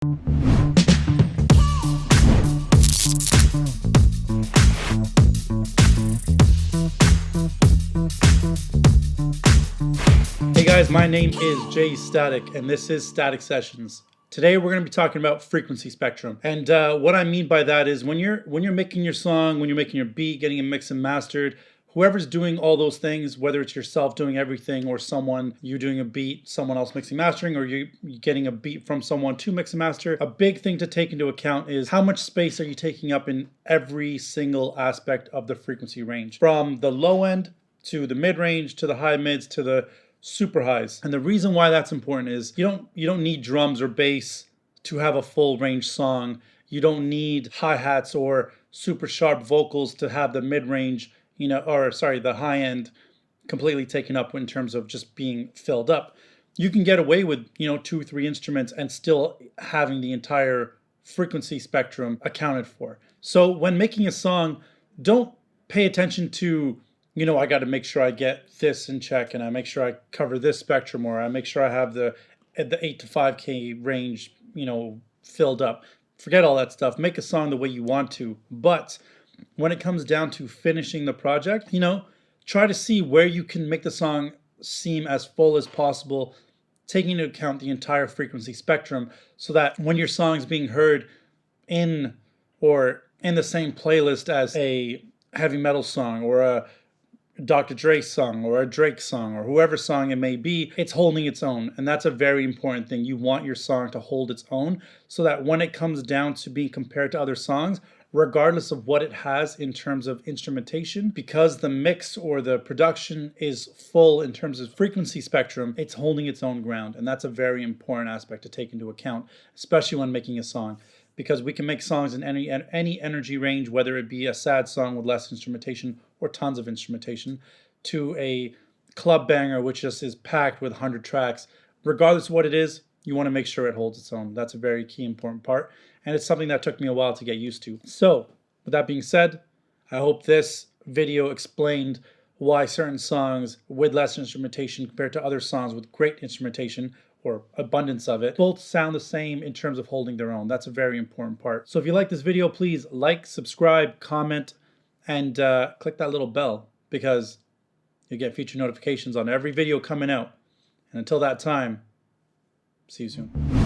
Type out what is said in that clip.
Hey guys, my name is Statik, and this is Static Sessions. Today we're going to be talking about frequency spectrum, and what I mean by that is when you're making your song, when you're making your beat, getting it mixed and mastered, whoever's doing all those things, whether it's yourself doing everything or you doing a beat, someone else mixing mastering, or you getting a beat from someone to mix and master, a big thing to take into account is how much space are you taking up in every single aspect of the frequency range, from the low end to the mid range to the high mids to the super highs. And the reason why that's important is you don't need drums or bass to have a full range song. You don't need hi-hats or super sharp vocals to have the mid-range, the high end completely taken up in terms of just being filled up. You can get away with, 2-3 instruments and still having the entire frequency spectrum accounted for. So when making a song, don't pay attention to, I got to make sure I get this in check, and I make sure I cover this spectrum, or I make sure I have the 8 to 5K range, filled up. Forget all that stuff. Make a song the way you want to. But when it comes down to finishing the project, try to see where you can make the song seem as full as possible, taking into account the entire frequency spectrum, so that when your song is being heard in the same playlist as a heavy metal song or a Dr. Dre song or a Drake song or whoever song it may be, it's holding its own. And that's a very important thing. You want your song to hold its own so that when it comes down to being compared to other songs, regardless of what it has in terms of instrumentation, because the mix or the production is full in terms of frequency spectrum, it's holding its own ground. And that's a very important aspect to take into account, especially when making a song. Because we can make songs in any energy range, whether it be a sad song with less instrumentation or tons of instrumentation, to a club banger which just is packed with 100 tracks. Regardless of what it is, you want to make sure it holds its own. That's a very key important part, and it's something that took me a while to get used to. So, with that being said, I hope this video explained why certain songs with less instrumentation compared to other songs with great instrumentation or abundance of it, both sound the same in terms of holding their own. That's a very important part. So if you like this video, please like, subscribe, comment, and click that little bell, because you get future notifications on every video coming out. And until that time, see you soon.